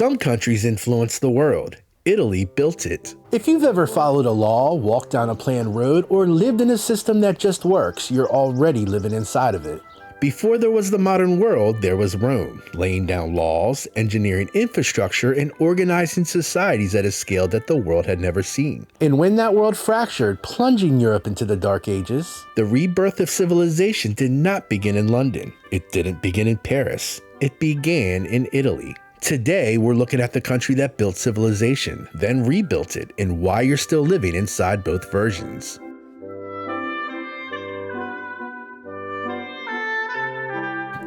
Some countries influenced the world. Italy built it. If you've ever followed a law, walked down a planned road, or lived in a system that just works, you're already living inside of it. Before there was the modern world, there was Rome, laying down laws, engineering infrastructure, and organizing societies at a scale that the world had never seen. And when that world fractured, plunging Europe into the Dark Ages, the rebirth of civilization did not begin in London. It didn't begin in Paris. It began in Italy. Today, we're looking at the country that built civilization, then rebuilt it, and why you're still living inside both versions.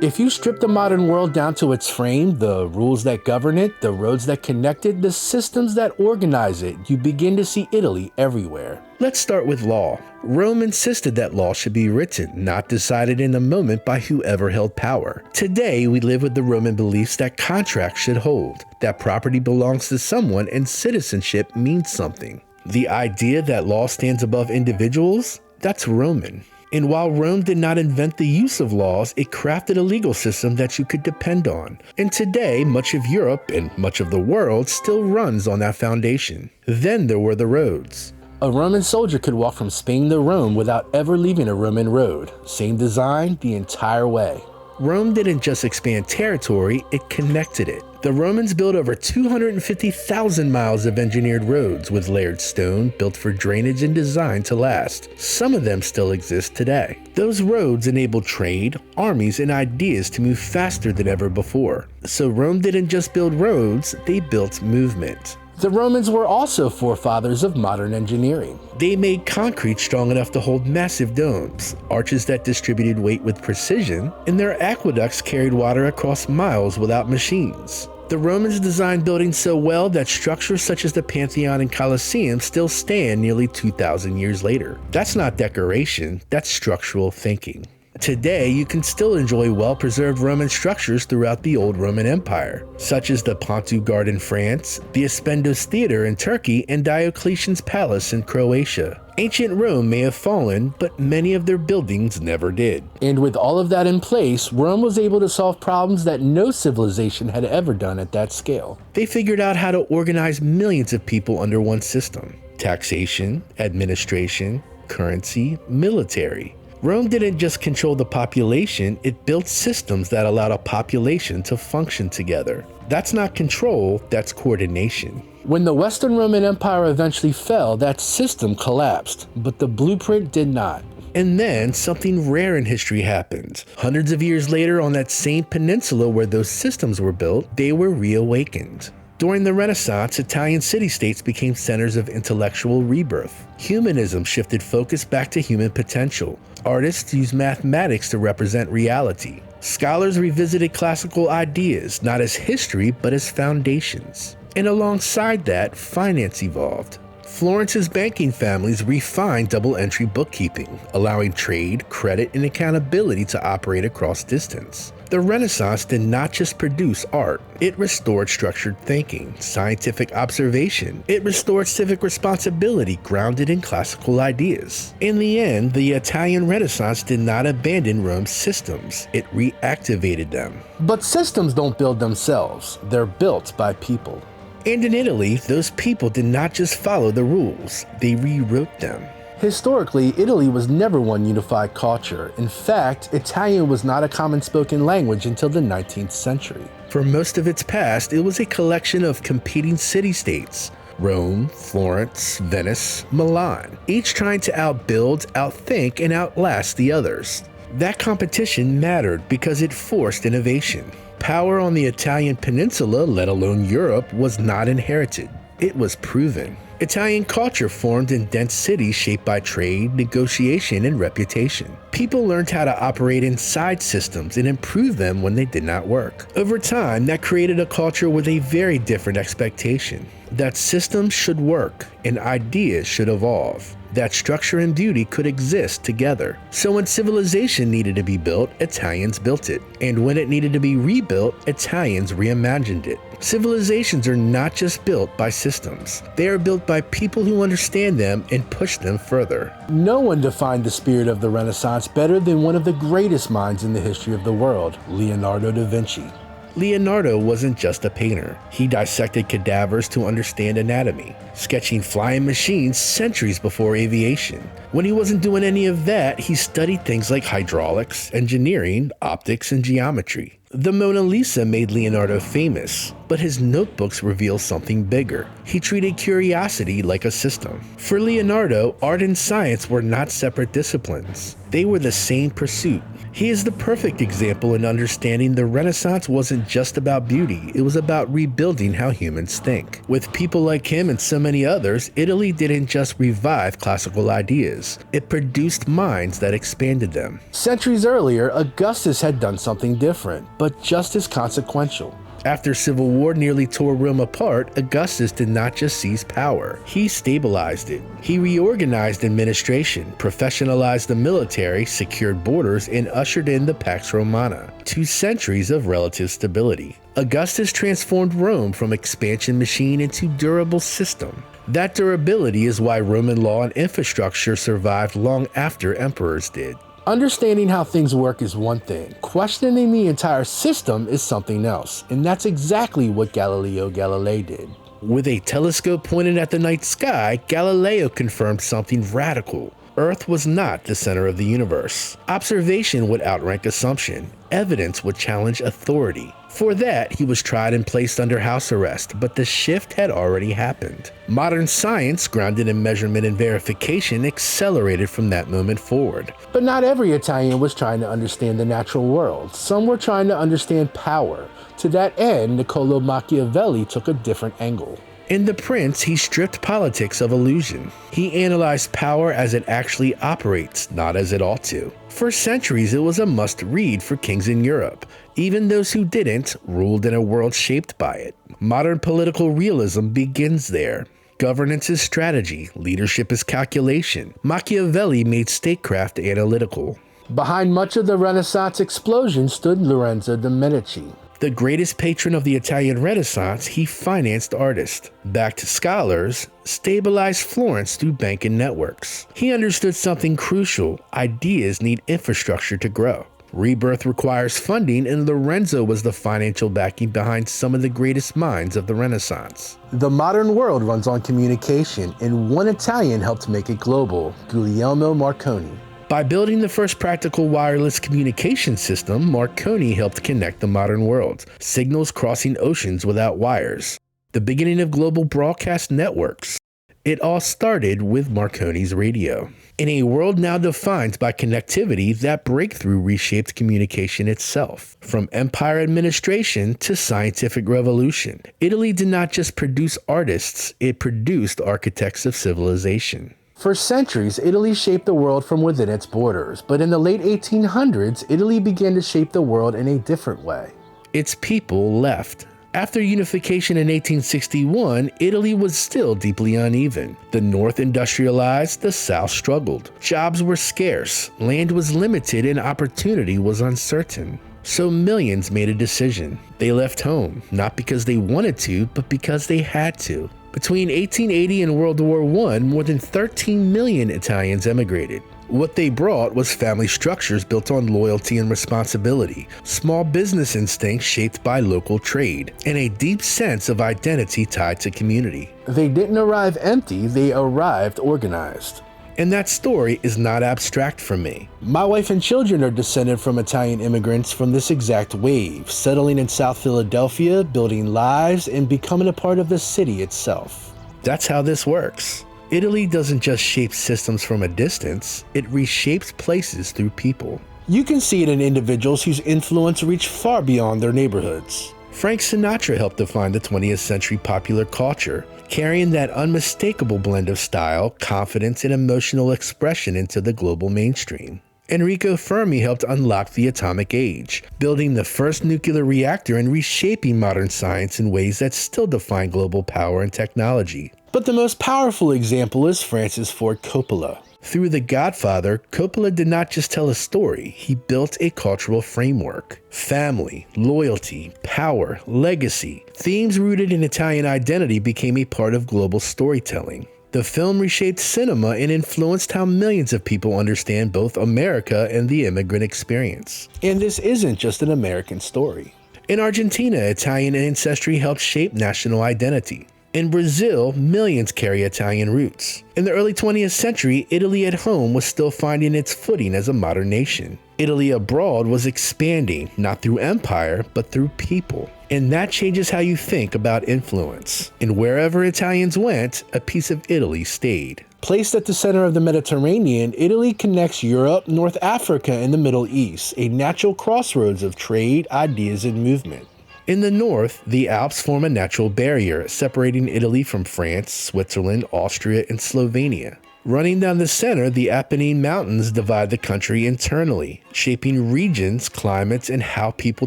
If you strip the modern world down to its frame, the rules that govern it, the roads that connect it, the systems that organize it, you begin to see Italy everywhere. Let's start with law. Rome insisted that law should be written, not decided in a moment by whoever held power. Today, we live with the Roman beliefs that contracts should hold, that property belongs to someone and citizenship means something. The idea that law stands above individuals, that's Roman. And while Rome did not invent the use of laws, it crafted a legal system that you could depend on. And today, much of Europe and much of the world still runs on that foundation. Then there were the roads. A Roman soldier could walk from Spain to Rome without ever leaving a Roman road. Same design the entire way. Rome didn't just expand territory, it connected it. The Romans built over 250,000 miles of engineered roads with layered stone built for drainage and designed to last. Some of them still exist today. Those roads enabled trade, armies, and ideas to move faster than ever before. So Rome didn't just build roads, they built movement. The Romans were also forefathers of modern engineering. They made concrete strong enough to hold massive domes, arches that distributed weight with precision, and their aqueducts carried water across miles without machines. The Romans designed buildings so well that structures such as the Pantheon and Colosseum still stand nearly 2,000 years later. That's not decoration, that's structural thinking. Today, you can still enjoy well-preserved Roman structures throughout the old Roman Empire, such as the Pontu Guard in France, the Aspendos Theater in Turkey, and Diocletian's Palace in Croatia. Ancient Rome may have fallen, but many of their buildings never did. And with all of that in place, Rome was able to solve problems that no civilization had ever done at that scale. They figured out how to organize millions of people under one system: taxation, administration, currency, military. Rome didn't just control the population, it built systems that allowed a population to function together. That's not control, that's coordination. When the Western Roman Empire eventually fell, that system collapsed, but the blueprint did not. And then something rare in history happened. Hundreds of years later, on that same peninsula where those systems were built, they were reawakened. During the Renaissance, Italian city-states became centers of intellectual rebirth. Humanism shifted focus back to human potential. Artists used mathematics to represent reality. Scholars revisited classical ideas, not as history, but as foundations. And alongside that, finance evolved. Florence's banking families refined double-entry bookkeeping, allowing trade, credit, and accountability to operate across distance. The Renaissance did not just produce art, it restored structured thinking, scientific observation. It restored civic responsibility grounded in classical ideas. In the end, the Italian Renaissance did not abandon Rome's systems, it reactivated them. But systems don't build themselves, they're built by people. And in Italy, those people did not just follow the rules, they rewrote them. Historically, Italy was never one unified culture. In fact, Italian was not a common spoken language until the 19th century. For most of its past, it was a collection of competing city-states: Rome, Florence, Venice, Milan, each trying to outbuild, outthink, and outlast the others. That competition mattered because it forced innovation. Power on the Italian peninsula, let alone Europe, was not inherited. It was proven. Italian culture formed in dense cities shaped by trade, negotiation, and reputation. People learned how to operate inside systems and improve them when they did not work. Over time, that created a culture with a very different expectation: that systems should work and ideas should evolve, that structure and beauty could exist together. So when civilization needed to be built, Italians built it. And when it needed to be rebuilt, Italians reimagined it. Civilizations are not just built by systems. They are built by people who understand them and push them further. No one defined the spirit of the Renaissance better than one of the greatest minds in the history of the world, Leonardo da Vinci. Leonardo wasn't just a painter. He dissected cadavers to understand anatomy, sketching flying machines centuries before aviation. When he wasn't doing any of that, he studied things like hydraulics, engineering, optics, and geometry. The Mona Lisa made Leonardo famous, but his notebooks reveal something bigger. He treated curiosity like a system. For Leonardo, art and science were not separate disciplines. They were the same pursuit. He is the perfect example in understanding the Renaissance wasn't just about beauty, it was about rebuilding how humans think. With people like him and so many others, Italy didn't just revive classical ideas, it produced minds that expanded them. Centuries earlier, Augustus had done something different, but just as consequential. After civil war nearly tore Rome apart, Augustus did not just seize power, he stabilized it. He reorganized administration, professionalized the military, secured borders, and ushered in the Pax Romana, 2 centuries of relative stability. Augustus transformed Rome from expansion machine into durable system. That durability is why Roman law and infrastructure survived long after emperors did. Understanding how things work is one thing, questioning the entire system is something else, and that's exactly what Galileo Galilei did. With a telescope pointed at the night sky, Galileo confirmed something radical. Earth was not the center of the universe. Observation would outrank assumption. Evidence would challenge authority. For that, he was tried and placed under house arrest, but the shift had already happened. Modern science, grounded in measurement and verification, accelerated from that moment forward. But not every Italian was trying to understand the natural world. Some were trying to understand power. To that end, Niccolò Machiavelli took a different angle. In The Prince, he stripped politics of illusion. He analyzed power as it actually operates, not as it ought to. For centuries, it was a must-read for kings in Europe. Even those who didn't ruled in a world shaped by it. Modern political realism begins there. Governance is strategy, leadership is calculation. Machiavelli made statecraft analytical. Behind much of the Renaissance explosion stood Lorenzo de' Medici. The greatest patron of the Italian Renaissance, he financed artists, backed scholars, stabilized Florence through banking networks. He understood something crucial: ideas need infrastructure to grow. Rebirth requires funding, and Lorenzo was the financial backing behind some of the greatest minds of the Renaissance. The modern world runs on communication, and one Italian helped make it global: Guglielmo Marconi. By building the first practical wireless communication system, Marconi helped connect the modern world, signals crossing oceans without wires. The beginning of global broadcast networks. It all started with Marconi's radio. In a world now defined by connectivity, that breakthrough reshaped communication itself. From empire administration to scientific revolution, Italy did not just produce artists, it produced architects of civilization. For centuries, Italy shaped the world from within its borders, but in the late 1800s, Italy began to shape the world in a different way. Its people left. After unification in 1861, Italy was still deeply uneven. The North industrialized, the South struggled. Jobs were scarce, land was limited, and opportunity was uncertain. So millions made a decision. They left home, not because they wanted to, but because they had to. Between 1880 and World War I, more than 13 million Italians emigrated. What they brought was family structures built on loyalty and responsibility, small business instincts shaped by local trade, and a deep sense of identity tied to community. They didn't arrive empty, they arrived organized. And that story is not abstract for me. My wife and children are descended from Italian immigrants from this exact wave, settling in South Philadelphia, building lives, and becoming a part of the city itself. That's how this works. Italy doesn't just shape systems from a distance, it reshapes places through people. You can see it in individuals whose influence reached far beyond their neighborhoods. Frank Sinatra helped define the 20th century popular culture, carrying that unmistakable blend of style, confidence, and emotional expression into the global mainstream. Enrico Fermi helped unlock the atomic age, building the first nuclear reactor and reshaping modern science in ways that still define global power and technology. But the most powerful example is Francis Ford Coppola. Through The Godfather, Coppola did not just tell a story, he built a cultural framework. Family, loyalty, power, legacy. Themes rooted in Italian identity became a part of global storytelling. The film reshaped cinema and influenced how millions of people understand both America and the immigrant experience. And this isn't just an American story. In Argentina, Italian ancestry helped shape national identity. In Brazil, millions carry Italian roots. In the early 20th century, Italy at home was still finding its footing as a modern nation. Italy abroad was expanding, not through empire, but through people. And that changes how you think about influence. And wherever Italians went, a piece of Italy stayed. Placed at the center of the Mediterranean, Italy connects Europe, North Africa, and the Middle East, a natural crossroads of trade, ideas, and movement. In the north, the Alps form a natural barrier, separating Italy from France, Switzerland, Austria, and Slovenia. Running down the center, the Apennine Mountains divide the country internally, shaping regions, climates, and how people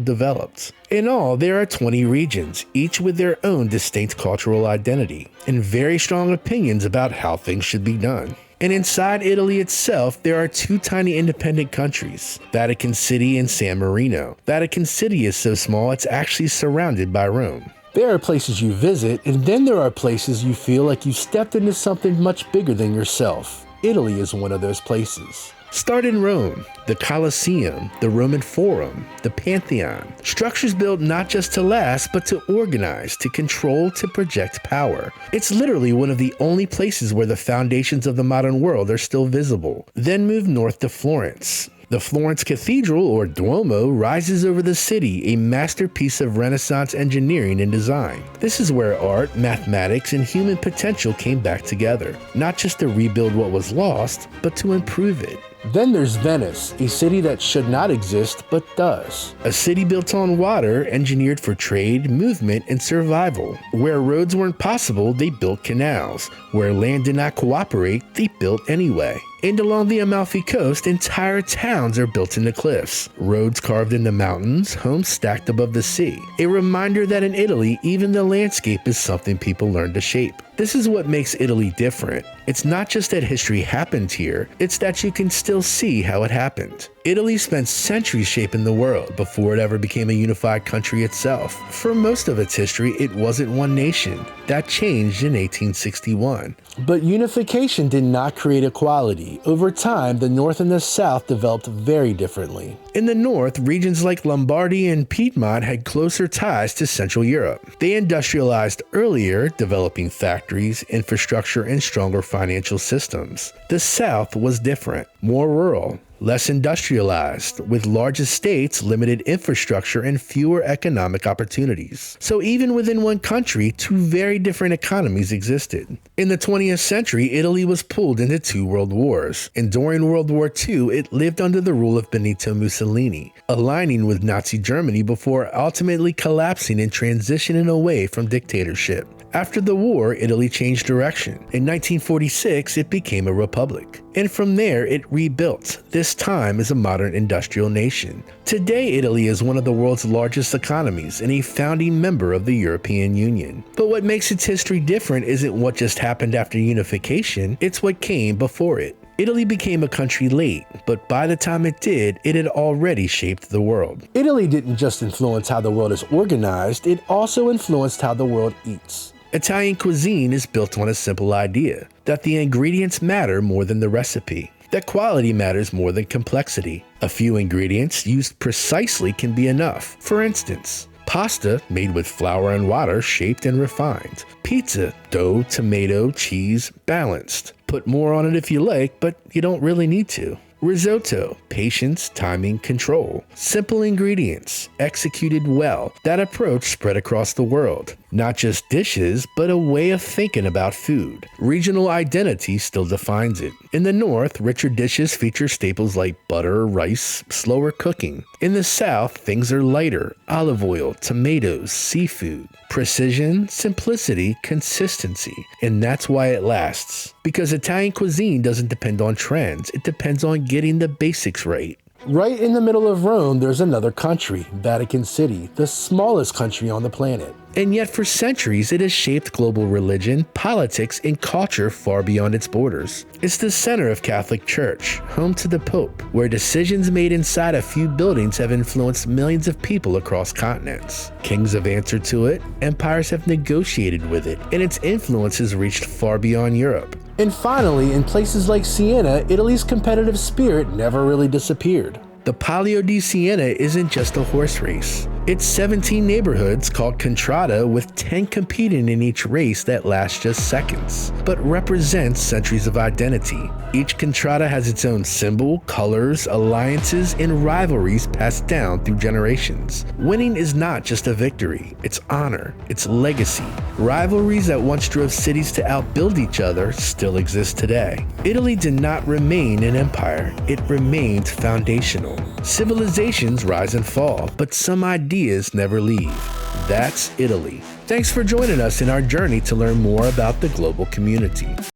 developed. In all, there are 20 regions, each with their own distinct cultural identity, and very strong opinions about how things should be done. And inside Italy itself, there are two tiny independent countries, Vatican City and San Marino. Vatican City is so small it's actually surrounded by Rome. There are places you visit, and then there are places you feel like you stepped into something much bigger than yourself. Italy is one of those places. Start in Rome, the Colosseum, the Roman Forum, the Pantheon. Structures built not just to last, but to organize, to control, to project power. It's literally one of the only places where the foundations of the modern world are still visible. Then move north to Florence. The Florence Cathedral, or Duomo, rises over the city, a masterpiece of Renaissance engineering and design. This is where art, mathematics, and human potential came back together, not just to rebuild what was lost, but to improve it. Then there's Venice, a city that should not exist but does. A city built on water, engineered for trade, movement, and survival. Where roads weren't possible, they built canals. Where land did not cooperate, they built anyway. And along the Amalfi Coast, entire towns are built into cliffs, roads carved into mountains, homes stacked above the sea. A reminder that in Italy, even the landscape is something people learn to shape. This is what makes Italy different. It's not just that history happened here, it's that you can still see how it happened. Italy spent centuries shaping the world before it ever became a unified country itself. For most of its history, it wasn't one nation. That changed in 1861. But unification did not create equality. Over time, the North and the South developed very differently. In the North, regions like Lombardy and Piedmont had closer ties to Central Europe. They industrialized earlier, developing factories, infrastructure, and stronger financial systems. The South was different, more rural, less industrialized, with large estates, limited infrastructure, and fewer economic opportunities. So even within one country, two very different economies existed. In the 20th century, Italy was pulled into two world wars, and during World War II, it lived under the rule of Benito Mussolini, aligning with Nazi Germany before ultimately collapsing and transitioning away from dictatorship. After the war, Italy changed direction. In 1946, it became a republic. And from there, it rebuilt, this time as a modern industrial nation. Today, Italy is one of the world's largest economies and a founding member of the European Union. But what makes its history different isn't what just happened after unification, it's what came before it. Italy became a country late, but by the time it did, it had already shaped the world. Italy didn't just influence how the world is organized, it also influenced how the world eats. Italian cuisine is built on a simple idea, that the ingredients matter more than the recipe, that quality matters more than complexity. A few ingredients used precisely can be enough. For instance, pasta made with flour and water, shaped and refined. Pizza, dough, tomato, cheese, balanced. Put more on it if you like, but you don't really need to. Risotto, patience, timing, control. Simple ingredients, executed well. That approach spread across the world. Not just dishes, but a way of thinking about food. Regional identity still defines it. In the North, richer dishes feature staples like butter, rice, slower cooking. In the South, things are lighter, olive oil, tomatoes, seafood. Precision, simplicity, consistency. And that's why it lasts. Because Italian cuisine doesn't depend on trends, it depends on getting the basics right. Right in the middle of Rome, there's another country, Vatican City, the smallest country on the planet. And yet for centuries, it has shaped global religion, politics, and culture far beyond its borders. It's the center of Catholic Church, home to the Pope, where decisions made inside a few buildings have influenced millions of people across continents. Kings have answered to it, empires have negotiated with it, and its influence has reached far beyond Europe. And finally, in places like Siena, Italy's competitive spirit never really disappeared. The Palio di Siena isn't just a horse race. It's 17 neighborhoods called contrada with 10 competing in each race that lasts just seconds, but represents centuries of identity. Each contrada has its own symbol, colors, alliances, and rivalries passed down through generations. Winning is not just a victory, it's honor, it's legacy. Rivalries that once drove cities to outbuild each other still exist today. Italy did not remain an empire, it remained foundational. Civilizations rise and fall, but some ideas never leave. That's Italy. Thanks for joining us in our journey to learn more about the global community.